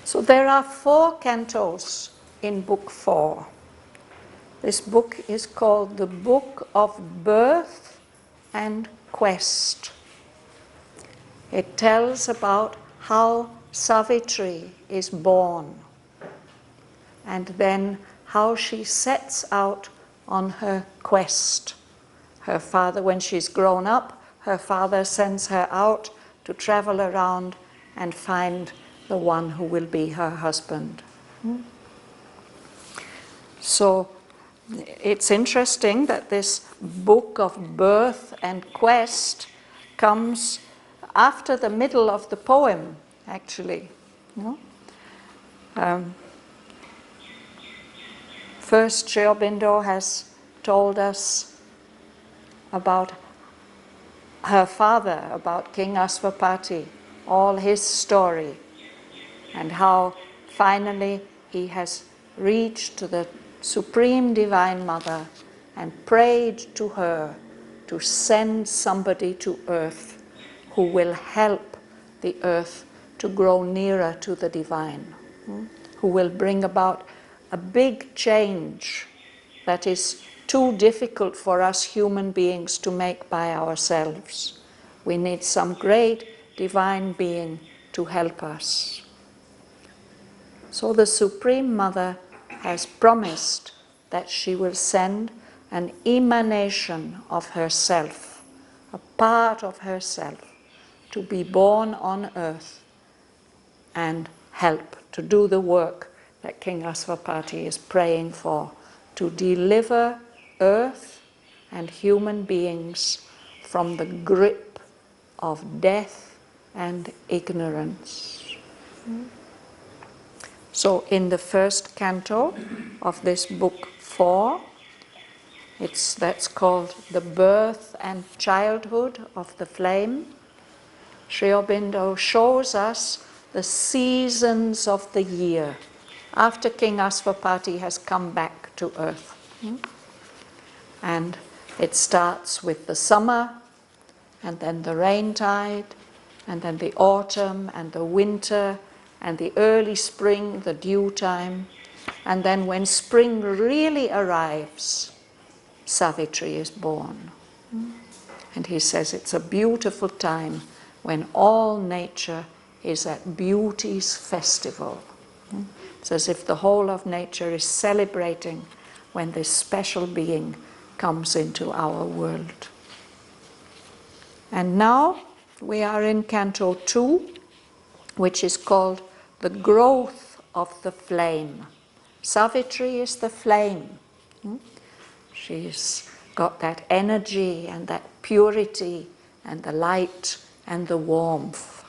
So there are 4 cantos in Book 4. This book is called the Book of Birth and Quest. It tells about how Savitri is born, and then how she sets out on her quest. Her father, when she's grown up, her father sends her out to travel around and find the one who will be her husband. So it's interesting that this book of birth and quest comes after the middle of the poem, actually. First, Aurobindo has told us about her father, about King Asvapati, all his story, and how finally he has reached to the Supreme Divine Mother and prayed to her to send somebody to earth who will help the earth to grow nearer to the divine, who will bring about a big change that is too difficult for us human beings to make by ourselves. We need some great divine being to help us. So the Supreme Mother has promised that she will send an emanation of herself, a part of herself, to be born on earth and help to do the work that King Asvapati is praying for, to deliver earth and human beings from the grip of death and ignorance. So in the first canto of this book 4, that's called The Birth and Childhood of the Flame, Sri Aurobindo shows us the seasons of the year after King Asvapati has come back to earth. And it starts with the summer, and then the rain tide, and then the autumn and the winter, and the early spring, the dew time. And then when spring really arrives, Savitri is born. And he says it's a beautiful time when all nature is at beauty's festival. It's as if the whole of nature is celebrating when this special being comes into our world. And now we are in Canto 2, which is called The Growth of the Flame. Savitri is the flame. She's got that energy and that purity and the light and the warmth.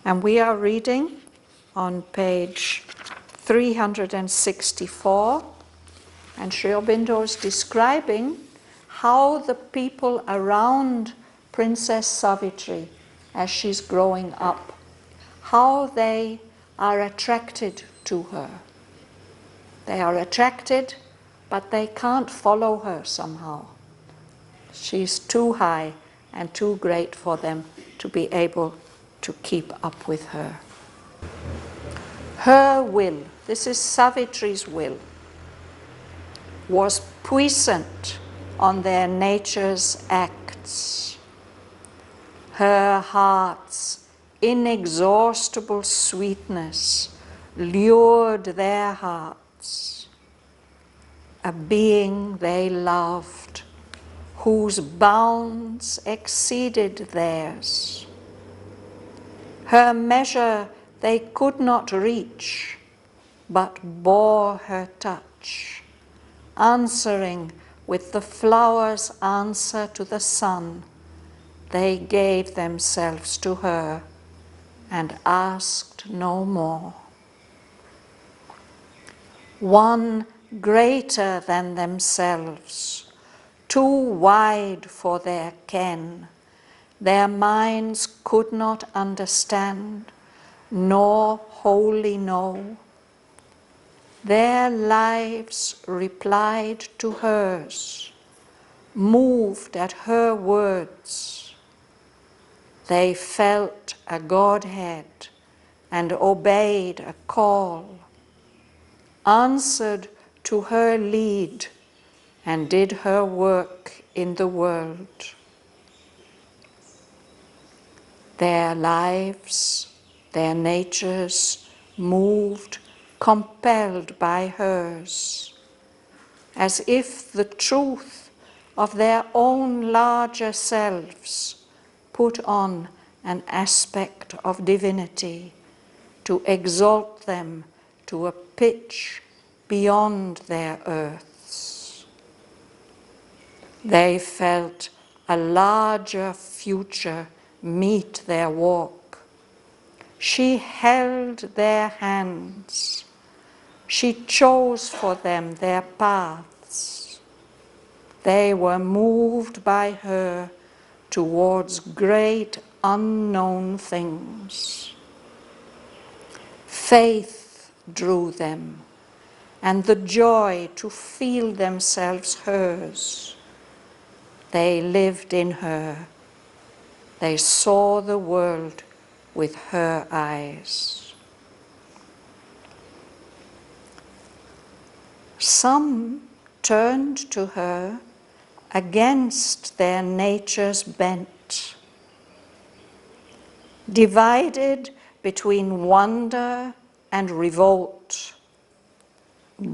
And we are reading on page 364, and Sri Aurobindo is describing how the people around Princess Savitri, as she's growing up, how they are attracted to her. They are attracted, but they can't follow her somehow. She's too high and too great for them to be able to keep up with her. Her will, this is Savitri's will, was puissant on their nature's acts. Her heart's inexhaustible sweetness lured their hearts. A being they loved, whose bounds exceeded theirs. Her measure they could not reach, but bore her touch, answering with the flowers' answer to the sun. They gave themselves to her and asked no more. One greater than themselves, too wide for their ken, their minds could not understand, nor wholly know. Their lives replied to hers, moved at her words. They felt a Godhead, and obeyed a call, answered to her lead, and did her work in the world. Their lives, their natures moved, compelled by hers, as if the truth of their own larger selves put on an aspect of divinity to exalt them to a pitch beyond their earths. They felt a larger future meet their walk. She held their hands. She chose for them their paths. They were moved by her towards great unknown things. Faith drew them, and the joy to feel themselves hers. They lived in her. They saw the world with her eyes. Some turned to her against their nature's bent, divided between wonder and revolt,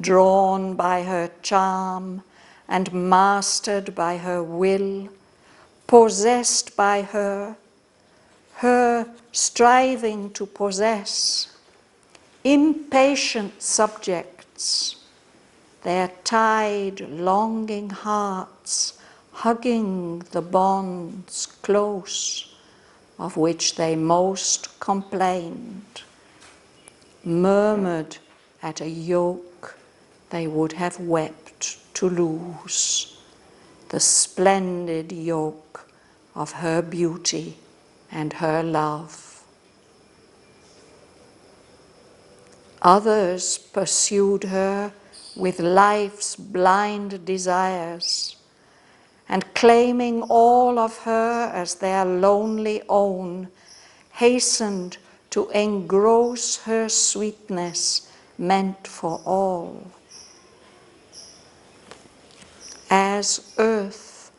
drawn by her charm and mastered by her will, possessed by her striving to possess, impatient subjects, their tied, longing hearts hugging the bonds close of which they most complained, murmured at a yoke they would have wept to lose, the splendid yoke of her beauty and her love. Others pursued her with life's blind desires, and claiming all of her as their lonely own, hastened to engross her sweetness meant for all. As earth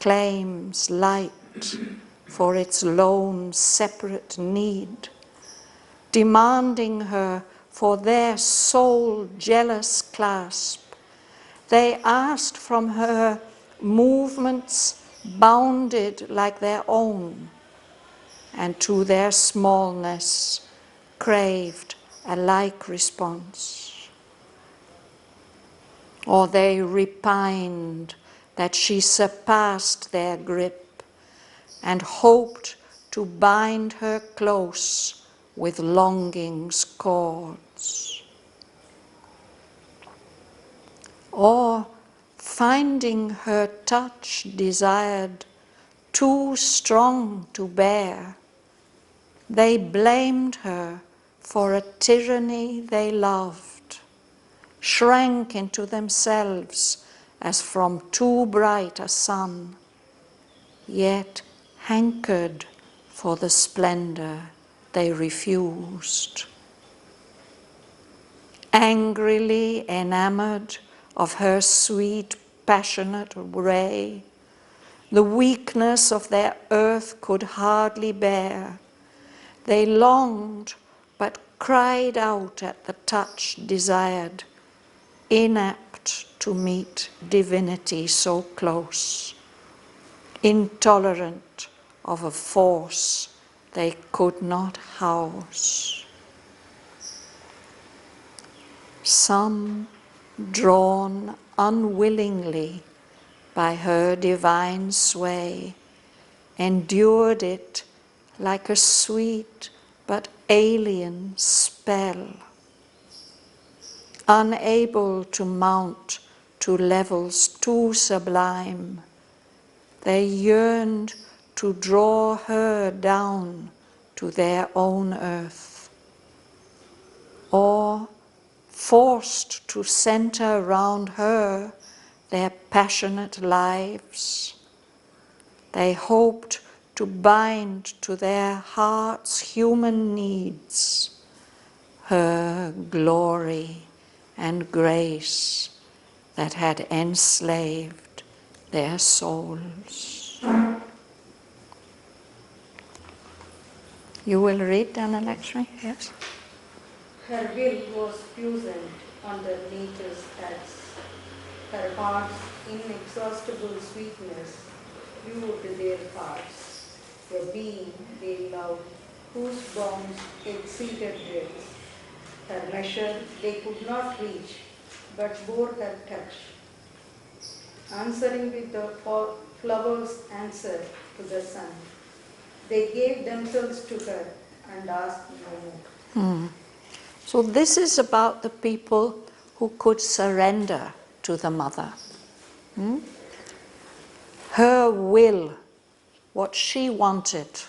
claims light for its lone separate need, demanding her for their sole jealous clasp, they asked from her movements bounded like their own, and to their smallness craved a like response. Or they repined that she surpassed their grip and hoped to bind her close with longing's cords. Or, finding her touch desired too strong to bear, they blamed her for a tyranny they loved, shrank into themselves as from too bright a sun, yet hankered for the splendor they refused. Angrily enamored of her sweet, passionate ray, the weakness of their earth could hardly bear. They longed, but cried out at the touch desired, inapt to meet divinity so close, intolerant of a force they could not house. Some, drawn unwillingly by her divine sway, endured it like a sweet but alien spell. Unable to mount to levels too sublime, they yearned to draw her down to their own earth, or forced to center round her their passionate lives. They hoped to bind to their hearts' human needs her glory and grace that had enslaved their souls. You will read, Dhanalakshmi? Yes. Her will was puissant under nature's tax. Her heart's inexhaustible sweetness flew to their hearts, a being they loved, whose bounds exceeded theirs. Her measure they could not reach, but bore her touch. Answering with the flowers answer to the sun, they gave themselves to her and asked no more. So this is about the people who could surrender to the mother. Her will, what she wanted,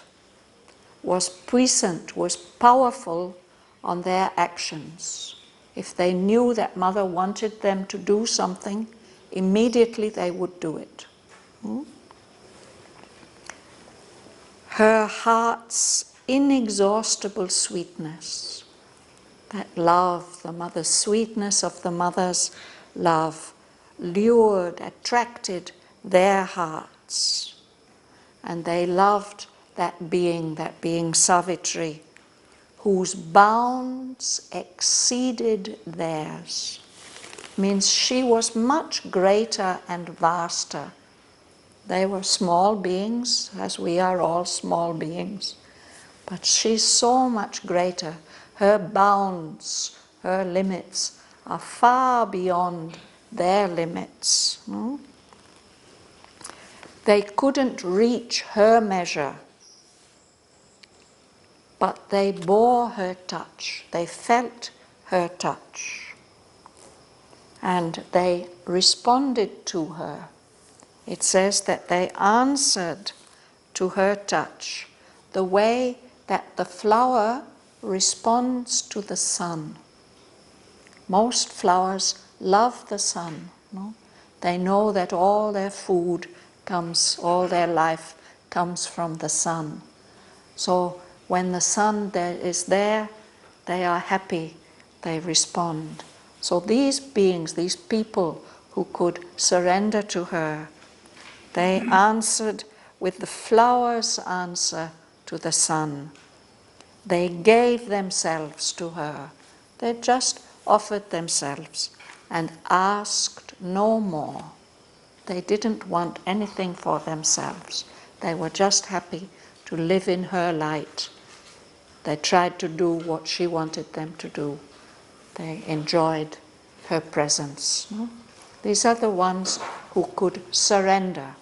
was puissant, was powerful on their actions. If they knew that mother wanted them to do something, immediately they would do it. Her heart's inexhaustible sweetness, that love, the mother's sweetness of the mother's love, lured, attracted their hearts. And they loved that being Savitri, whose bounds exceeded theirs. Means she was much greater and vaster. They were small beings, as we are all small beings. But she's so much greater. Her bounds, her limits are far beyond their limits. They couldn't reach her measure, but they bore her touch. They felt her touch. And they responded to her. It says that they answered to her touch the way that the flower responds to the sun. Most flowers love the sun. No? They know that all their food comes, all their life comes from the sun. So when the sun is there, they are happy, they respond. So these beings, these people who could surrender to her, they answered with the flower's answer to the sun. They gave themselves to her. They just offered themselves and asked no more. They didn't want anything for themselves. They were just happy to live in her light. They tried to do what she wanted them to do. They enjoyed her presence. These are the ones who could surrender.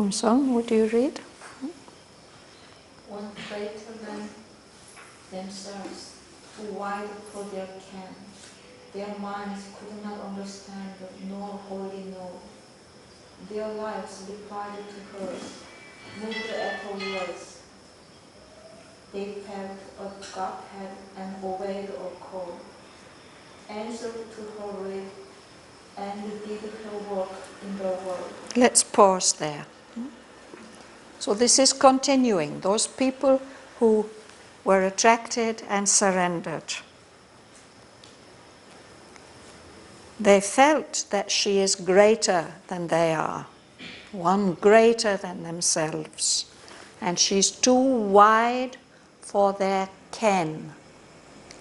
Song, would you read? One greater than themselves, too wide for their ken. Their minds could not understand nor wholly know. Their lives replied to hers, moved at her voice. They felt a Godhead and obeyed her call, answered to her way, and did her work in the world. Let's pause there. So this is continuing. Those people who were attracted and surrendered. They felt that she is greater than they are, one greater than themselves, and she's too wide for their ken.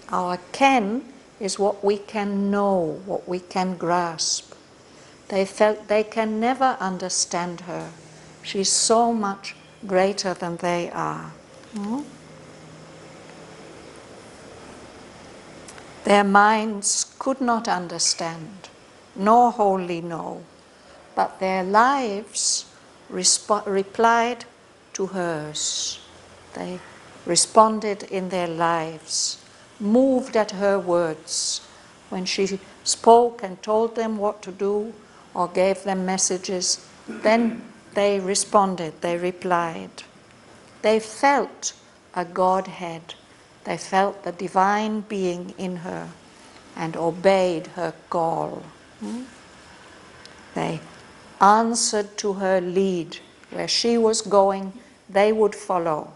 Our ken is what we can know, what we can grasp. They felt they can never understand her. She's so much greater than they are. Their minds could not understand, nor wholly know, but their lives replied to hers. They responded in their lives, moved at her words. When she spoke and told them what to do or gave them messages, then they responded, they replied. They felt a Godhead. They felt the divine being in her and obeyed her call. They answered to her lead. Where she was going, they would follow.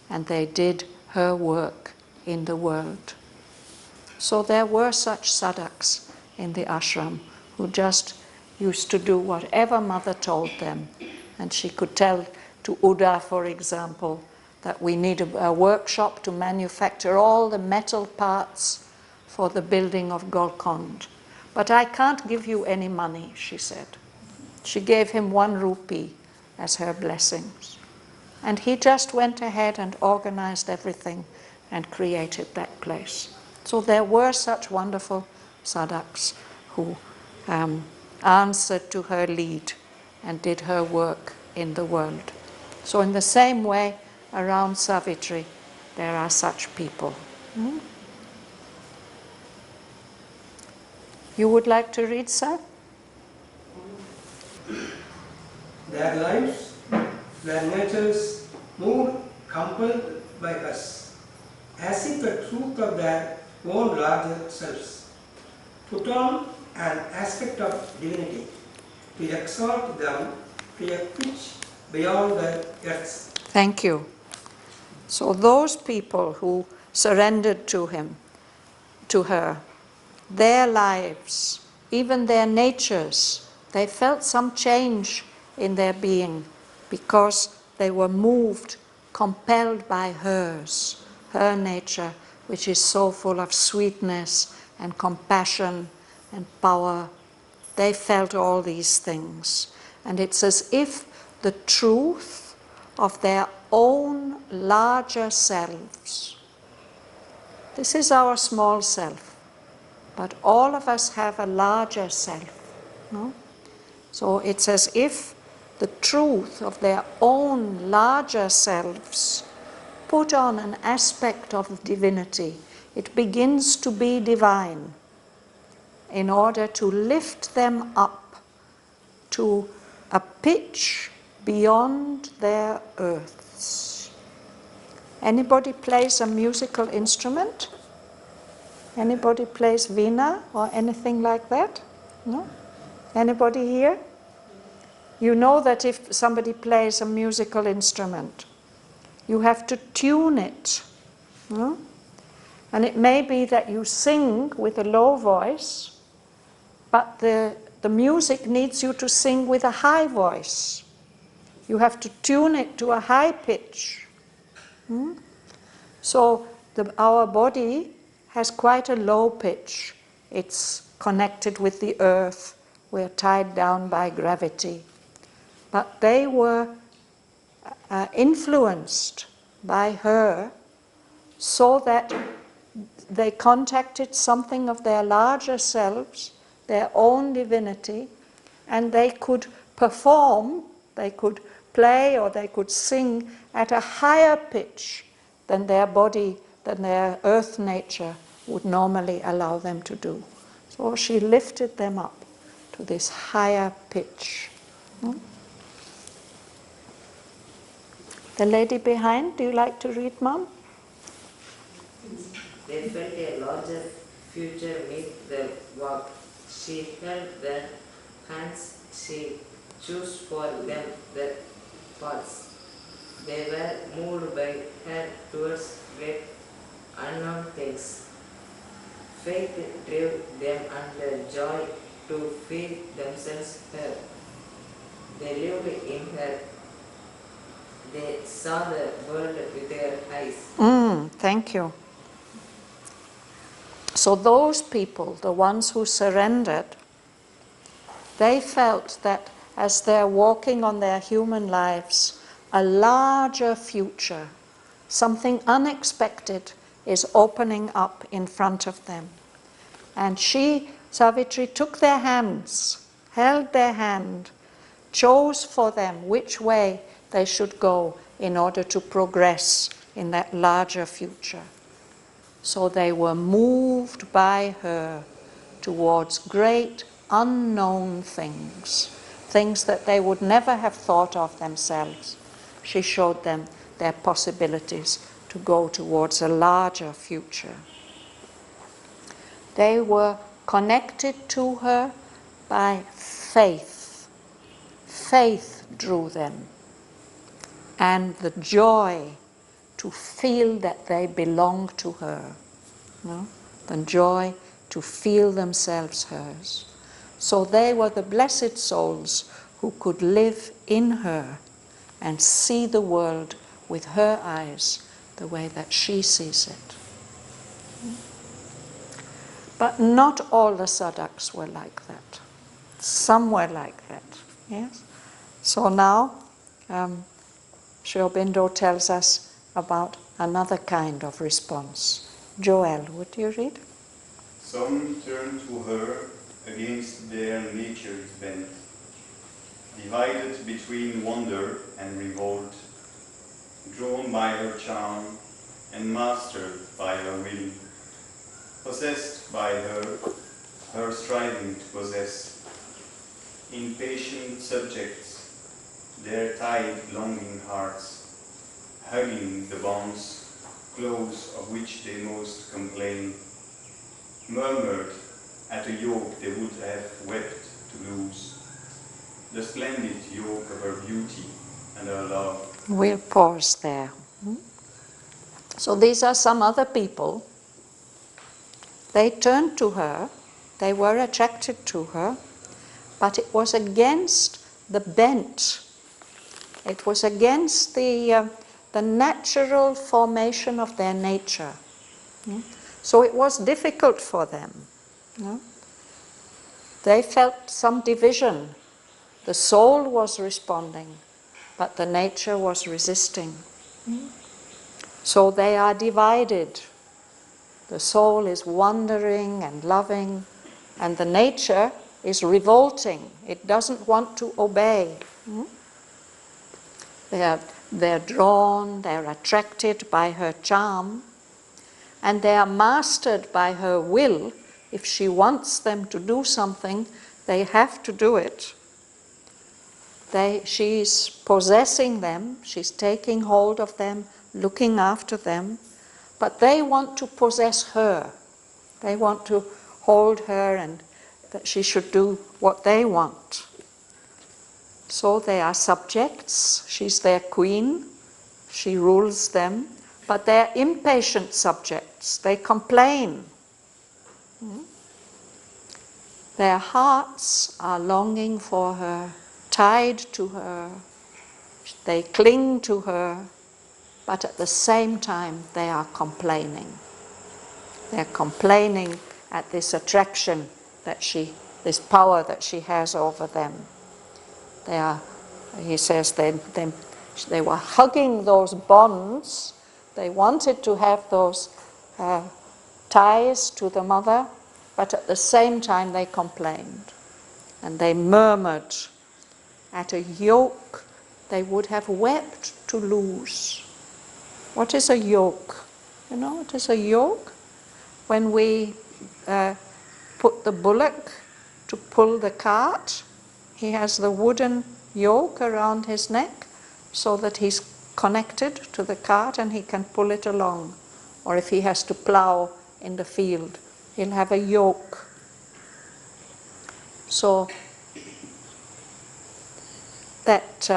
And they did her work in the world. So there were such sadhaks in the ashram who just used to do whatever mother told them. And she could tell to Uda, for example, that we need a workshop to manufacture all the metal parts for the building of Golconda. But I can't give you any money, she said. She gave him 1 rupee as her blessings. And he just went ahead and organized everything and created that place. So there were such wonderful sadhaks who answered to her lead and did her work in the world. So in the same way, around Savitri, there are such people. You would like to read, sir? Their lives, their natures moved compelled by us, as if the truth of their own larger selves put on an aspect of divinity to exalt them to a pitch beyond the earth's. Thank you. So those people who surrendered to him, to her, their lives, even their natures, they felt some change in their being because they were moved, compelled by hers, her nature, which is so full of sweetness and compassion and power. They felt all these things. And it's as if the truth of their own larger selves, this is our small self, but all of us have a larger self. No? So it's as if the truth of their own larger selves put on an aspect of divinity. It begins to be divine in order to lift them up to a pitch beyond their earths. Anybody plays a musical instrument? Anybody plays veena or anything like that? No? Anybody here? You know that if somebody plays a musical instrument, you have to tune it. No? And it may be that you sing with a low voice, but the music needs you to sing with a high voice. You have to tune it to a high pitch. So our body has quite a low pitch. It's connected with the earth. We're tied down by gravity. But they were influenced by her so that they contacted something of their larger selves, their own divinity, and they could perform, they could play or they could sing at a higher pitch than their body, than their earth nature would normally allow them to do. So she lifted them up to this higher pitch. The lady behind, do you like to read, Mom? They felt a larger future meet the walk. She held their hands, she chose for them the paths. They were moved by her towards great unknown things. Faith drove them and joy to feel themselves her. They lived in her. They saw the world with their eyes. Thank you. So those people, the ones who surrendered, they felt that as they're walking on their human lives, a larger future, something unexpected is opening up in front of them. And she, Savitri, took their hands, held their hand, chose for them which way they should go in order to progress in that larger future. So they were moved by her towards great unknown things, things that they would never have thought of themselves. She showed them their possibilities to go towards a larger future. They were connected to her by faith. Faith drew them. and the joy to feel that they belong to her. No? The joy to feel themselves hers. So they were the blessed souls who could live in her and see the world with her eyes the way that she sees it. But not all the sadhaks were like that. Some were like that. Yes? So now Sri Aurobindo tells us about another kind of response. Joel, would you read? Some turned to her against their nature's bent, divided between wonder and revolt, drawn by her charm and mastered by her will, possessed by her striving to possess, impatient subjects, their tied longing hearts, hugging the bonds close of which they most complain, murmured at a yoke they would have wept to lose, the splendid yoke of her beauty and her love. We'll pause there. So these are some other people. They turned to her, they were attracted to her, but it was against the bent. It was against the natural formation of their nature. So it was difficult for them. They felt some division. The soul was responding, but the nature was resisting. So they are divided. The soul is wandering and loving, and the nature is revolting. It doesn't want to obey. They're drawn, they're attracted by her charm, and they are mastered by her will. If she wants them to do something, they have to do it. She's possessing them, she's taking hold of them, looking after them, but they want to possess her. They want to hold her and that she should do what they want. So they are subjects, she's their queen, she rules them, but they're impatient subjects, they complain. Their hearts are longing for her, tied to her, they cling to her, but at the same time they are complaining. They're complaining at this attraction that this power that she has over them. He says they were hugging those bonds. They wanted to have those ties to the mother, but at the same time they complained. And they murmured at a yoke they would have wept to lose. What is a yoke? You know what is a yoke? When we put the bullock to pull the cart, he has the wooden yoke around his neck so that he's connected to the cart and he can pull it along. Or if he has to plow in the field, he'll have a yoke. So that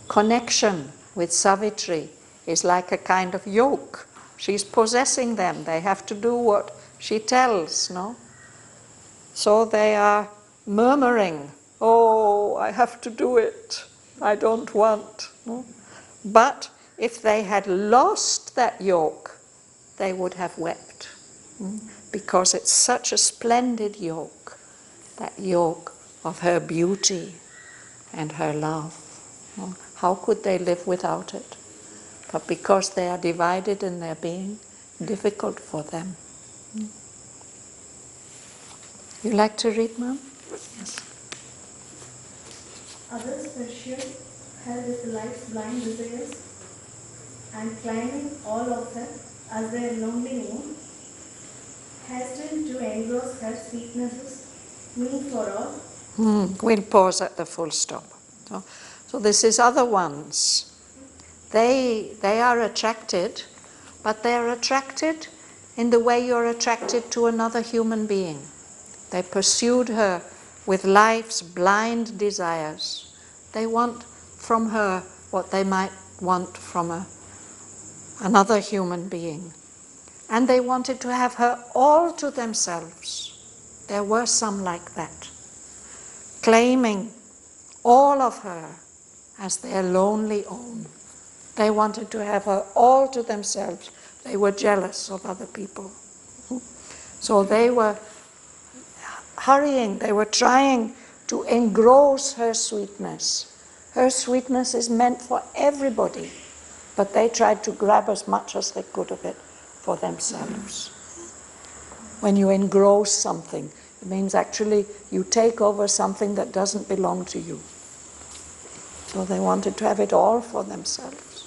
connection with Savitri is like a kind of yoke. She's possessing them. They have to do what she tells, no? So they are murmuring, oh, I have to do it. I don't want. No? But if they had lost that yoke, they would have wept. Because it's such a splendid yoke, that yoke of her beauty and her love. How could they live without it? But because they are divided in their being, difficult for them. You like to read, Ma'am? Yes. Others pursued her with life's blind desires, and climbing all of them as their lonely moon, hastened to engross her sweetnesses, mean for all. We'll pause at the full stop. So this is other ones. They are attracted, but they are attracted in the way you're attracted to another human being. They pursued her with life's blind desires. They want from her what they might want from another human being. And they wanted to have her all to themselves. There were some like that, claiming all of her as their lonely own. They wanted to have her all to themselves. They were jealous of other people. So they were hurrying, they were trying to engross her sweetness. Her sweetness is meant for everybody, but they tried to grab as much as they could of it for themselves. When you engross something, it means actually you take over something that doesn't belong to you. So they wanted to have it all for themselves.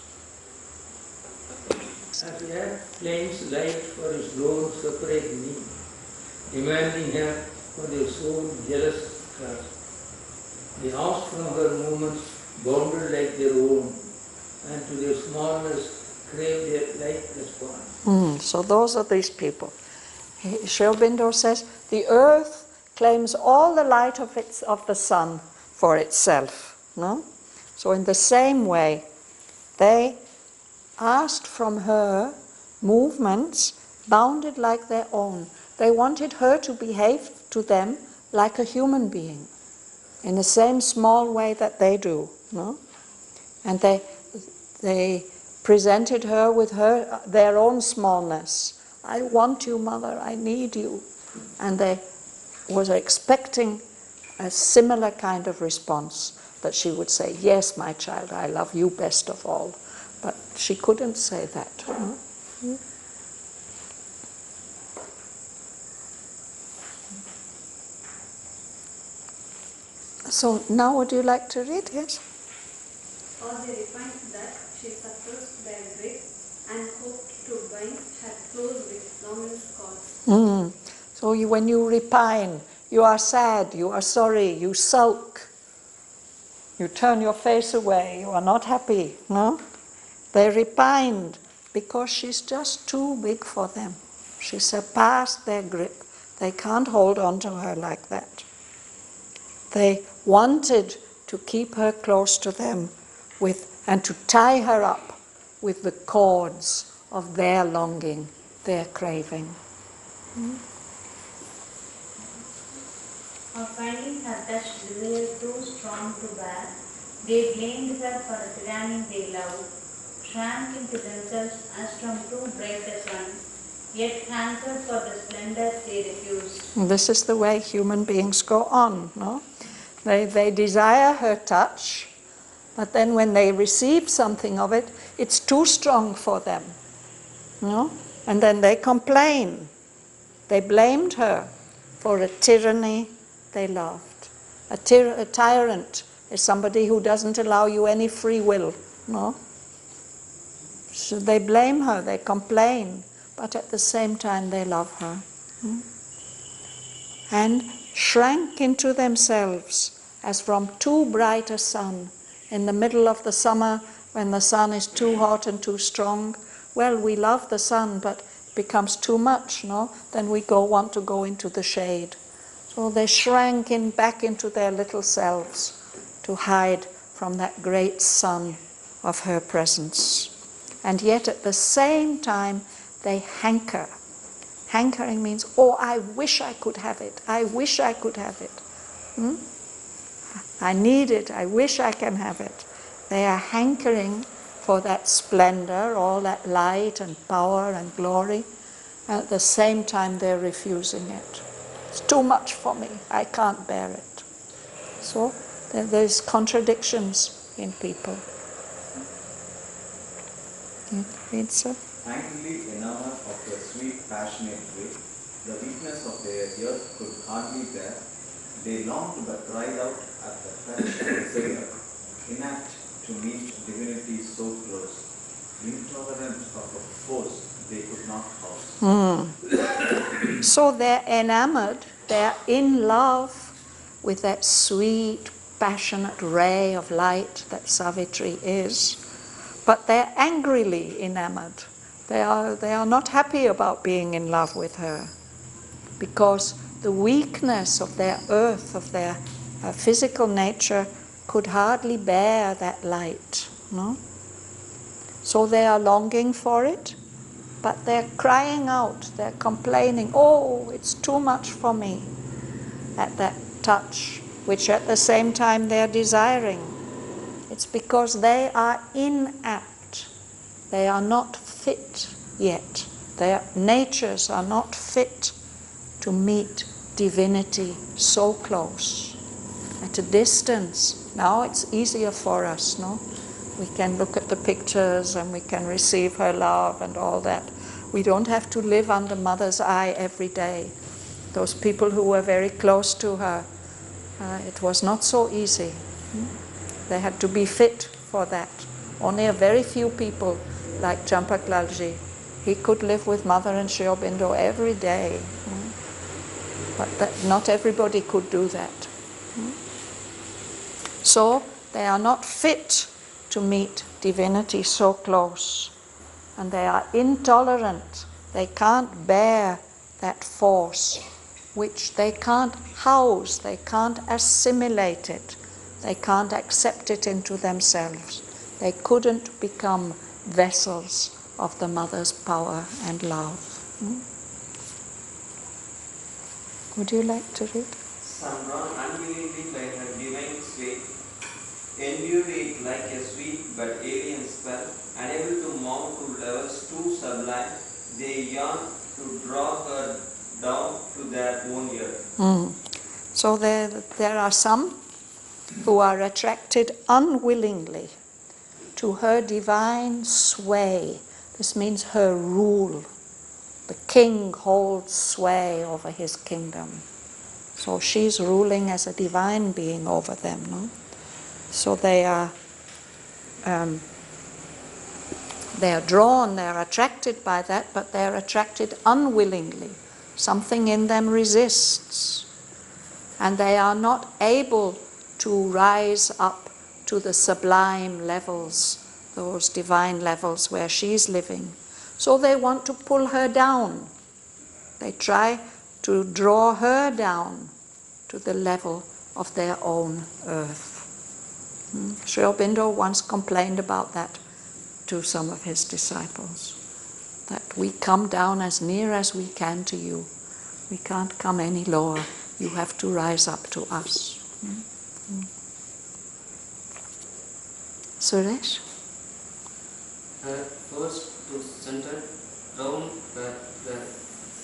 As air claims light for its own separate need, demanding her for their own jealous trust. They asked from her movements bounded like their own, and to their smallness crave their like response. So those are these people. Aurobindo says, the earth claims all the light of the sun for itself. No? So in the same way, they asked from her movements bounded like their own. They wanted her to behave to them like a human being, in the same small way that they do. No? And they presented her with their own smallness. I want you, mother, I need you. And they was expecting a similar kind of response, that she would say, yes, my child, I love you best of all. But she couldn't say that. No? So now would you like to read? Yes? Or they refined that she suppressed their grit and hoped to bind her close with luminous cords. So when you repine, you are sad, you are sorry, you sulk, you turn your face away, you are not happy, no? They repined because she's just too big for them. She surpassed their grip. They can't hold on to her like that. They wanted to keep her close to them and to tie her up with the cords of their longing, their craving. Or finding her touch desire too strong to bear, they blamed her for the tyranny they loved, shrank into themselves as from too bright a sun, yet hankered for the splendor they refused. This is the way human beings go on, no? They desire her touch, but then when they receive something of it, it's too strong for them, no? And then they complain. They blamed her for a tyranny they loved. A tyrant is somebody who doesn't allow you any free will, no? So they blame her, they complain, but at the same time they love her. And shrank into themselves as from too bright a sun. In the middle of the summer, when the sun is too hot and too strong, well, we love the sun, but it becomes too much, no? Then we want to go into the shade. So they shrank back into their little selves to hide from that great sun of her presence. And yet at the same time, they hanker. Hankering means, oh, I wish I could have it. I wish I could have it. I need it. I wish I can have it. They are hankering for that splendor, all that light and power and glory. At the same time, they're refusing it. It's too much for me. I can't bear it. So there's contradictions in people. Read, sir. Angrily enamored of their sweet, passionate way, the weakness of their earth could hardly bear. They longed but cried out at the touch of desire, inapt to meet divinity so close, intolerant of a force they could not house. So they're enamored, they're in love with that sweet, passionate ray of light that Savitri is, but they're angrily enamored. They are not happy about being in love with her, because the weakness of their earth, of their physical nature, could hardly bear that light. no? So they are longing for it, but they're crying out, they're complaining, oh, it's too much for me, at that touch, which at the same time they're desiring. It's because they are inapt. They are not fit yet. Their natures are not fit to meet divinity so close. At a distance, now it's easier for us, no? We can look at the pictures and we can receive her love and all that. We don't have to live under Mother's eye every day. Those people who were very close to her, it was not so easy. They had to be fit for that. Only a very few people, like Champaklalji, he could live with Mother and Sri Aurobindo every day. But not everybody could do that. So they are not fit to meet divinity so close. And they are intolerant. They can't bear that force, which they can't house, they can't assimilate it, they can't accept it into themselves. They couldn't become vessels of the Mother's power and love. Would you like to read? Some drawn unwillingly by her divine sway, endued it like a sweet but alien spell, unable to mount to levels too sublime, they yearn to draw her down to their own earth. So there are some who are attracted unwillingly to her divine sway. This means her rule. The king holds sway over his kingdom. So she's ruling as a divine being over them, no? So they are drawn, they're attracted by that, but they're attracted unwillingly. Something in them resists. And they are not able to rise up to the sublime levels, those divine levels where she's living. So they want to pull her down. They try to draw her down to the level of their own earth. Sri Aurobindo once complained about that to some of his disciples, that we come down as near as we can to you. We can't come any lower. You have to rise up to us. Suresh? First to center round the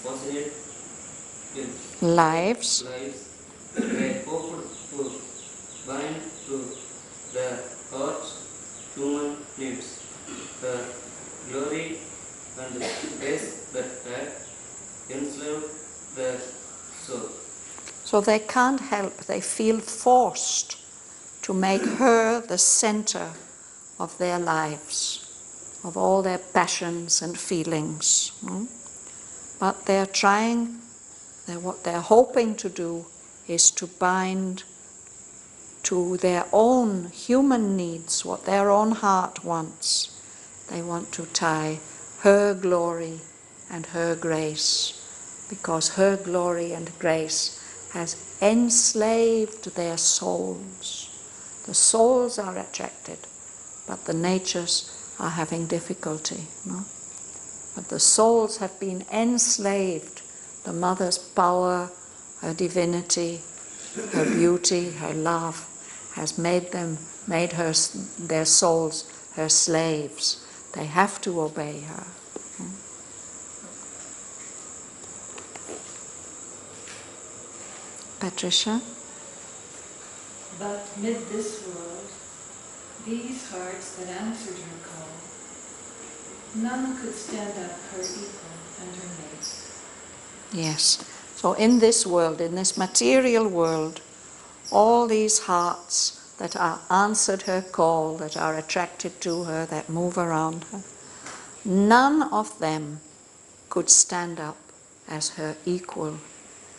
positive Lives were hoped to bind to the heart's human needs, the glory and grace that had enslaved the soul. So they can't help, they feel forced to make her the center of their lives, of all their passions and feelings. But they're trying, what they're hoping to do is to bind to their own human needs, what their own heart wants. They want to tie her glory and her grace, because her glory and grace has enslaved their souls. The souls are attracted, but the natures are having difficulty. No? But the souls have been enslaved. The Mother's power, her divinity, her beauty, her love has made their souls her slaves. They have to obey her. Patricia? But mid this world, these hearts that answered her call, none could stand up her equal and her mate. Yes. So in this world, in this material world, all these hearts that are answered her call, that are attracted to her, that move around her, none of them could stand up as her equal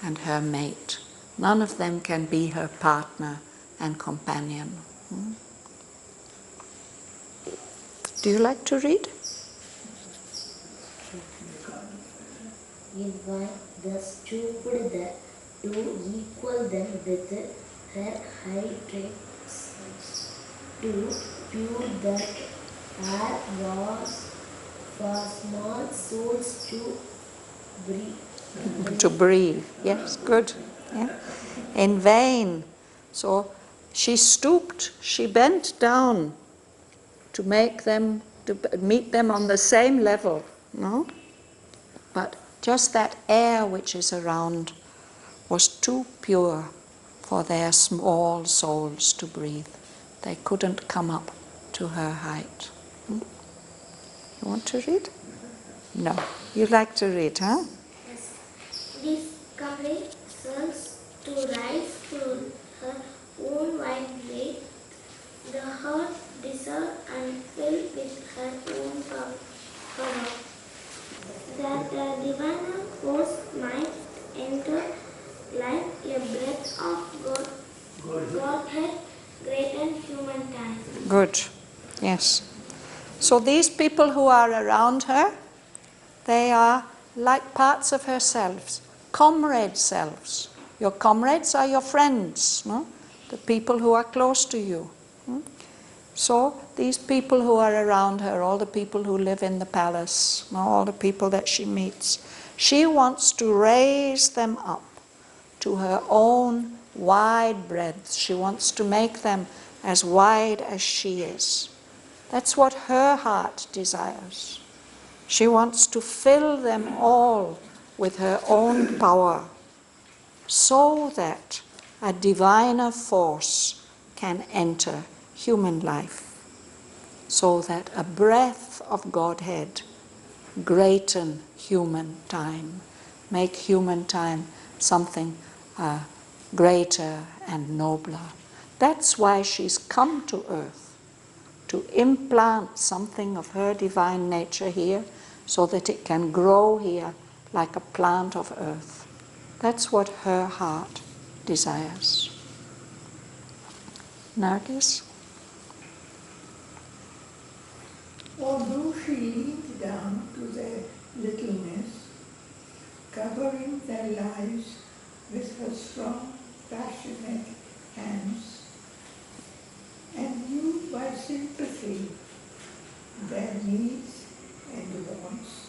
and her mate. None of them can be her partner and companion. Do you like to read? In vain thus stooped to equal them with her high traits, to pure that air was for small souls to breathe. To breathe. Yes, good. Yeah. In vain. So she stooped, she bent down to make them, to meet them on the same level. No? But just that air which is around was too pure for their small souls to breathe. They couldn't come up to her height. You want to read? No. You like to read, huh? Yes. Discovery serves to rise to her own wide way, the heart dissolve and fill with her own power, that the divine force might enter like a breath of Godhead, greater humankind. Good. Yes. So these people who are around her, they are like parts of herself, comrade selves. Your comrades are your friends, no? The people who are close to you. So these people who are around her, all the people who live in the palace, all the people that she meets, she wants to raise them up to her own wide breadth. She wants to make them as wide as she is. That's what her heart desires. She wants to fill them all with her own power so that a diviner force can enter human life, so that a breath of Godhead greaten human time, make human time something greater and nobler. That's why she's come to earth, to implant something of her divine nature here so that it can grow here like a plant of earth. That's what her heart desires. Nargis? Although she leaned down to their littleness, covering their lives with her strong, passionate hands, and knew by sympathy their needs and wants,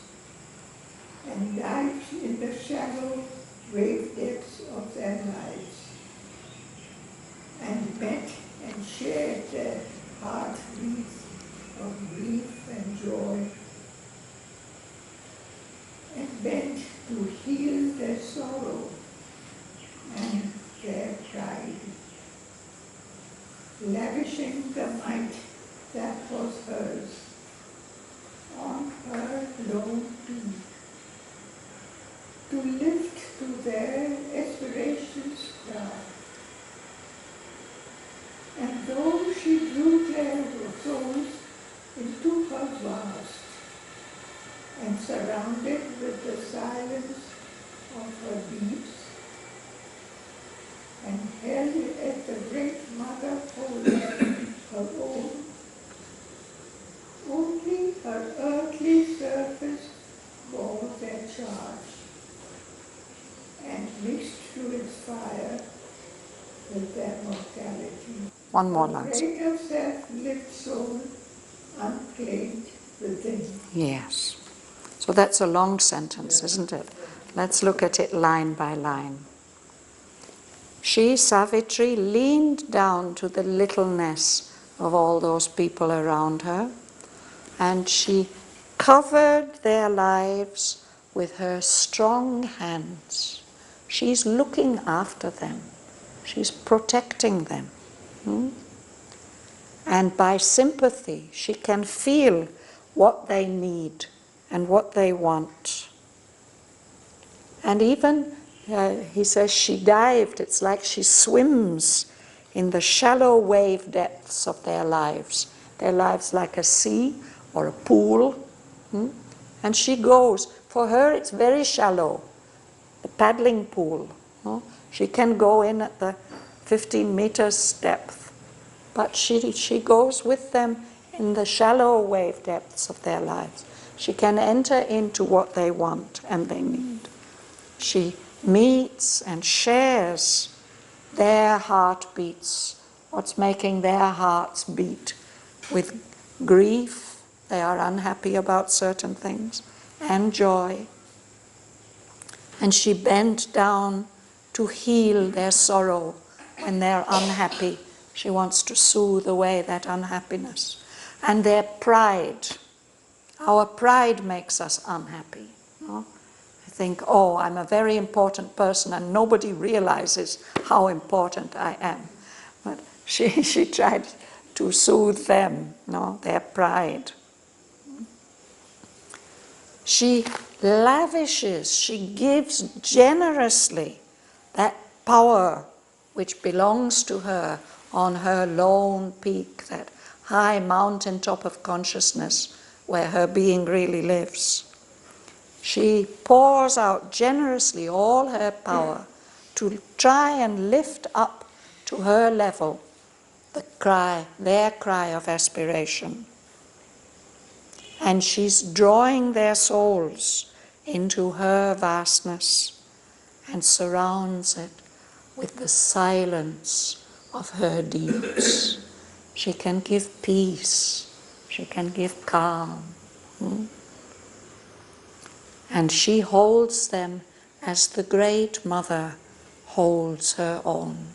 and dived in the shallow wave depths of their lives, and met and shared their heartbeats of grief and joy, and bent to heal their sorrow and their pride, lavishing the might that was hers on her lone peak, to lift to their aspirations star. And though she drew their souls into her vast, and surrounded with the silence of her deeps, and held at the great mother holy her own, only her earthly surface bore their charge, and mixed to its fire with their mortality. One more line. Greater self-lived soul unclaimed within. Yes. So that's a long sentence, isn't it? Let's look at it line by line. She, Savitri, leaned down to the littleness of all those people around her, and she covered their lives with her strong hands. She's looking after them. She's protecting them. And by sympathy, she can feel what they need and what they want. And even, he says, she dived. It's like she swims in the shallow wave depths of their lives. Their lives like a sea or a pool. And she goes. For her, it's very shallow, the paddling pool. She can go in at the 15 meters depth. But she goes with them in the shallow wave depths of their lives. She can enter into what they want and they need. She meets and shares their heartbeats, what's making their hearts beat with grief, they are unhappy about certain things, and joy. And she bent down to heal their sorrow when they're unhappy. She wants to soothe away that unhappiness. And their pride. Our pride makes us unhappy. No? I think, oh, I'm a very important person and nobody realizes how important I am. But she tried to soothe them, no, their pride. She lavishes, she gives generously that power which belongs to her on her lone peak, that high mountaintop of consciousness where her being really lives. She pours out generously all her power to try and lift up to her level the cry, their cry of aspiration. And she's drawing their souls into her vastness and surrounds it with the silence of her deeds. She can give peace, she can give calm. And she holds them as the Great Mother holds her own,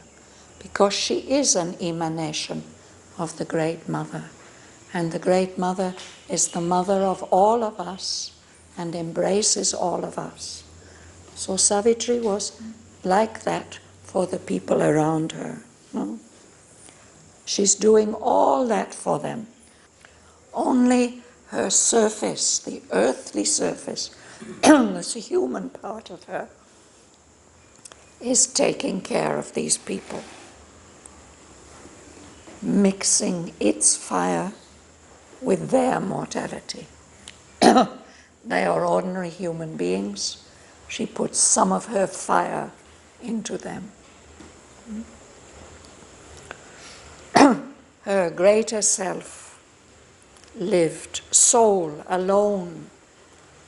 because she is an emanation of the Great Mother. And the Great Mother is the mother of all of us and embraces all of us. So Savitri was like that for the people around her. No? She's doing all that for them. Only her surface, the earthly surface, this human part of her, is taking care of these people, mixing its fire with their mortality. They are ordinary human beings. She puts some of her fire into them. Her greater self lived, soul alone,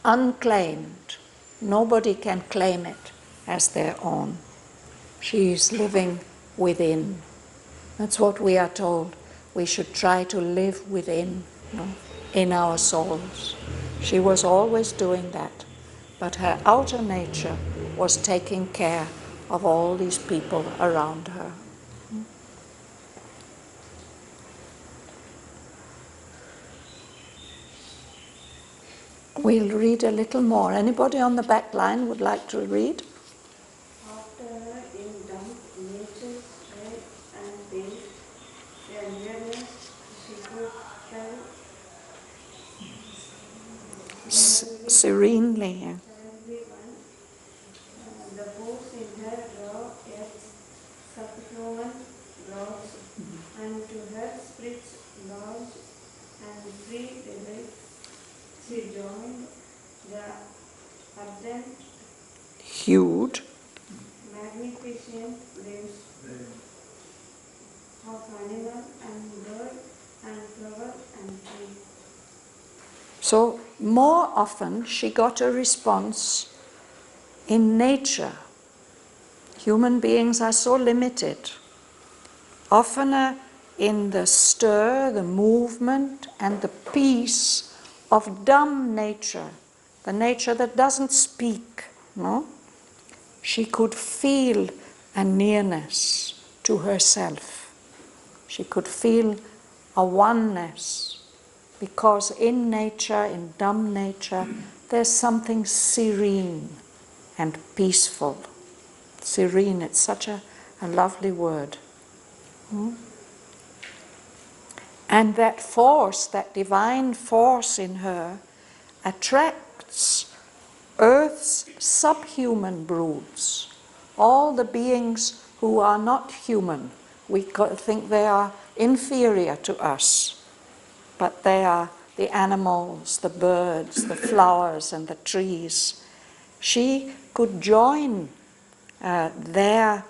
unclaimed. Nobody can claim it as their own. She is living within. That's what we are told. We should try to live within, in our souls. She was always doing that. But her outer nature was taking care of all these people around her. We'll read a little more. Anybody on the back line would like to read? After her in dumb nature's strength and pain, their nearness she could tell Serenely. Yeah. The force in her raw yet subhuman laws, and to her spirit's large and free delight, she joined the ardent, Hued. magnificent limbs of animal and bird and flower and tree. So more often she got a response in nature. Human beings are so limited. Oftener in the stir, the movement, and the peace of dumb nature, the nature that doesn't speak, no? She could feel a nearness to herself. She could feel a oneness, because in nature, in dumb nature, there's something serene and peaceful. Serene, it's such a lovely word. And that force, that divine force in her, attracts Earth's subhuman broods, all the beings who are not human. We think they are inferior to us, but they are the animals, the birds, the flowers, and the trees. She could join their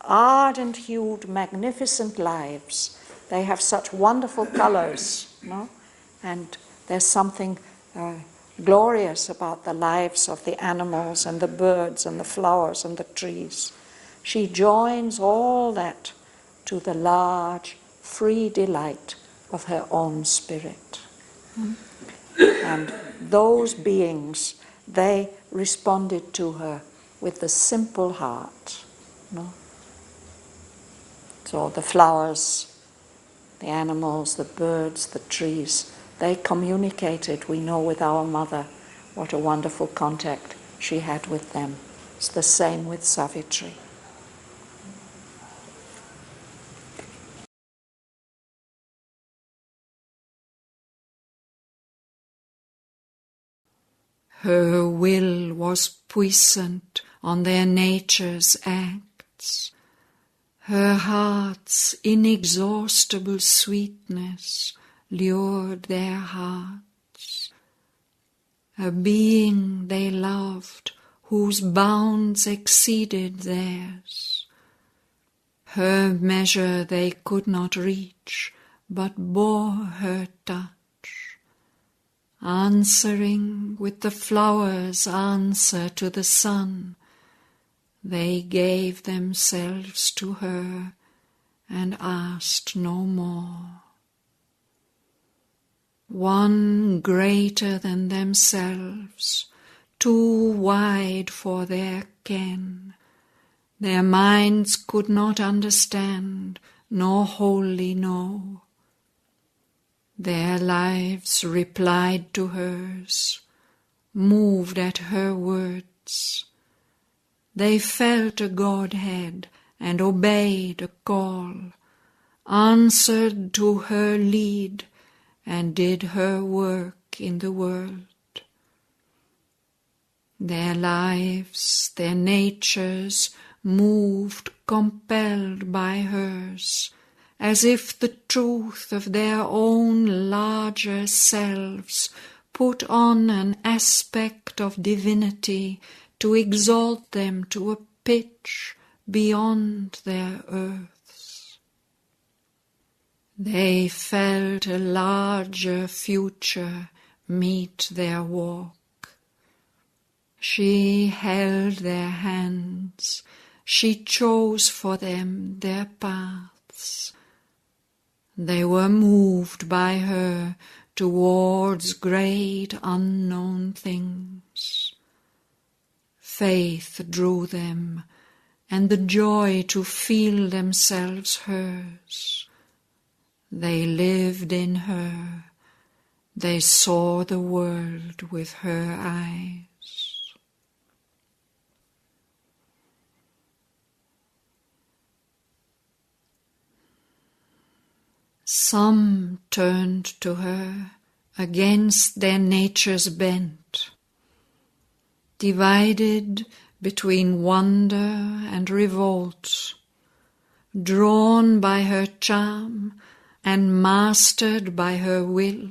ardent-hued, magnificent lives. They have such wonderful colors, no? And there's something glorious about the lives of the animals and the birds and the flowers and the trees. She joins all that to the large, free delight of her own spirit. And those beings, they responded to her with the simple heart. No? So the flowers, the animals, the birds, the trees, they communicated, we know, with our mother. What a wonderful contact she had with them. It's the same with Savitri. Her will was puissant on their nature's acts. Her heart's inexhaustible sweetness lured their hearts. A being they loved, whose bounds exceeded theirs. Her measure they could not reach, but bore her touch, answering with the flowers' answer to the sun. They gave themselves to her and asked no more. One greater than themselves, too wide for their ken, their minds could not understand, nor wholly know. Their lives replied to hers, moved at her words. They felt a Godhead and obeyed a call, answered to her lead, and did her work in the world. Their lives, their natures, moved, compelled by hers, as if the truth of their own larger selves put on an aspect of divinity to exalt them to a pitch beyond their earths. They felt a larger future meet their walk. She held their hands, she chose for them their paths. They were moved by her towards great unknown things. Faith drew them, and the joy to feel themselves hers. They lived in her, they saw the world with her eyes. Some turned to her against their nature's bent, divided between wonder and revolt, drawn by her charm and mastered by her will,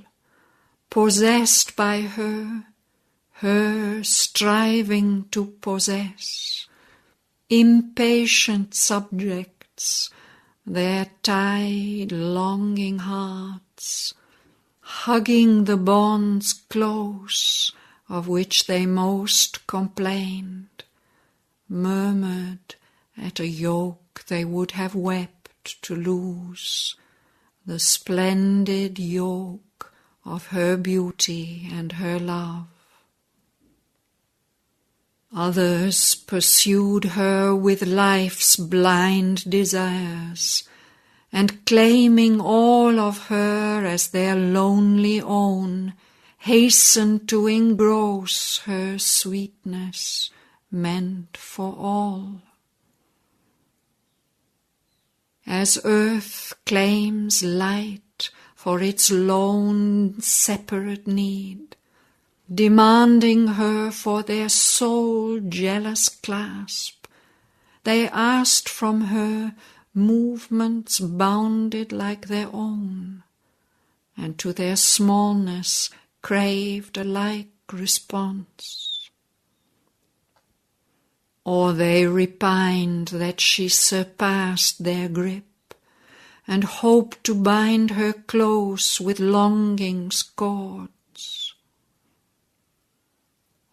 possessed by her, her striving to possess, impatient subjects, their tied, longing hearts, hugging the bonds close of which they most complained, murmured at a yoke they would have wept to lose, the splendid yoke of her beauty and her love. Others pursued her with life's blind desires, and claiming all of her as their lonely own, hastened to engross her sweetness meant for all. As earth claims light for its lone separate need, demanding her for their sole jealous clasp, they asked from her movements bounded like their own, and to their smallness craved a like response. Or they repined that she surpassed their grip, and hoped to bind her close with longing's cords.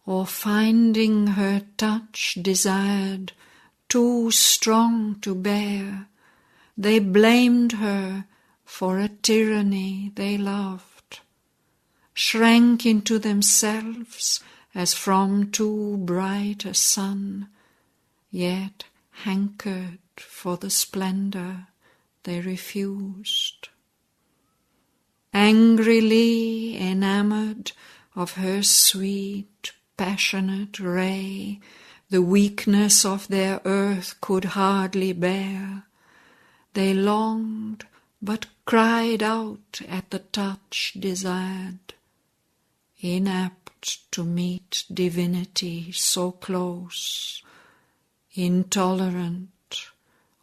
Or finding her touch desired too strong to bear, they blamed her for a tyranny they loved, shrank into themselves as from too bright a sun, yet hankered for the splendor they refused. Angrily enamored of her sweet, passionate ray, the weakness of their earth could hardly bear. They longed, but cried out at the touch desired, inapt to meet divinity so close, intolerant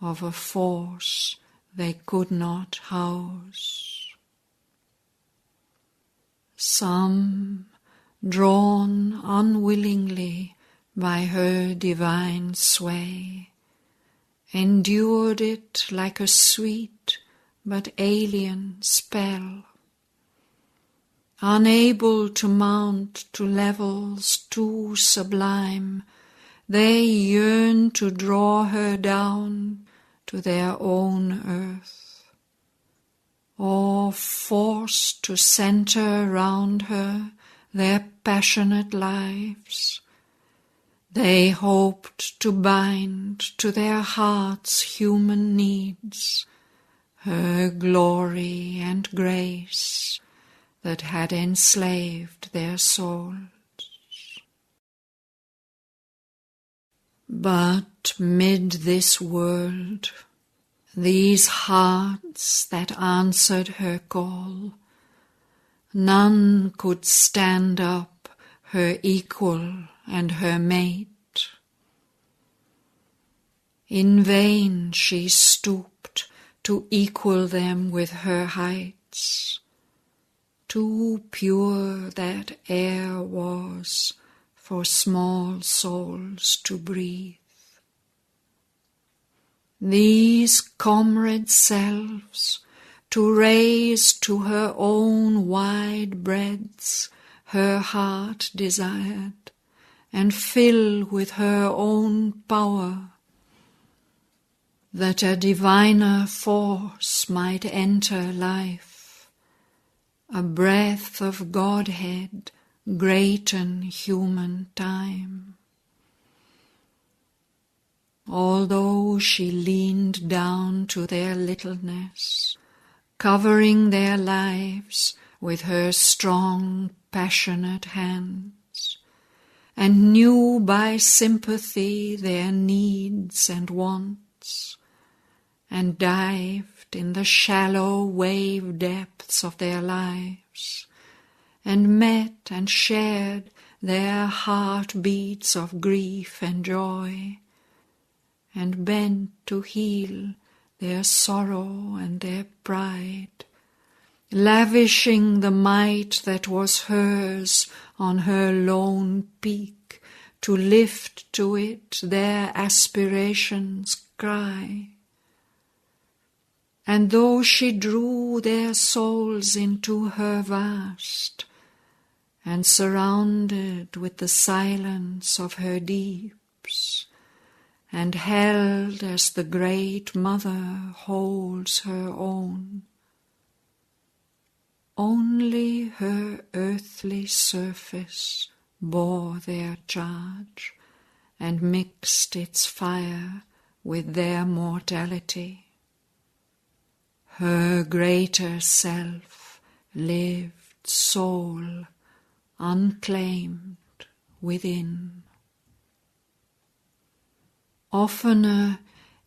of a force they could not house. Some, drawn unwillingly by her divine sway, endured it like a sweet but alien spell. Unable to mount to levels too sublime, they yearned to draw her down to their own earth, or forced to center round her their passionate lives. They hoped to bind to their hearts' human needs her glory and grace that had enslaved their souls. But mid this world, these hearts that answered her call, none could stand up her equal and her mate. In vain she stooped to equal them with her heights. Too pure that air was for small souls to breathe. These comrade selves, to raise to her own wide breadths her heart desired, and fill with her own power, that a diviner force might enter life, a breath of Godhead greaten human time. Although she leaned down to their littleness, covering their lives with her strong, passionate hands, and knew by sympathy their needs and wants, and dived in the shallow wave depths of their lives, and met and shared their heartbeats of grief and joy, and bent to heal their sorrow and their pride, lavishing the might that was hers on her lone peak, to lift to it their aspirations' cry. And though she drew their souls into her vast, and surrounded with the silence of her deeps, and held as the great mother holds her own, only her earthly surface bore their charge, and mixed its fire with their mortality. Her greater self lived soul unclaimed within. Oftener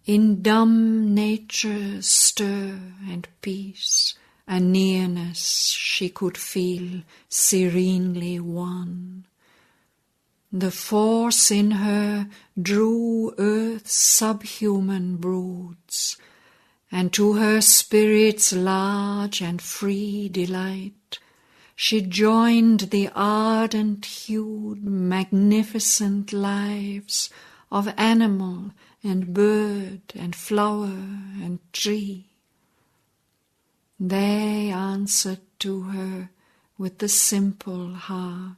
in dumb nature's stir and peace, a nearness she could feel serenely won. The force in her drew earth's subhuman broods, and to her spirit's large and free delight she joined the ardent-hued, magnificent lives of animal and bird and flower and tree. They answered to her with the simple heart,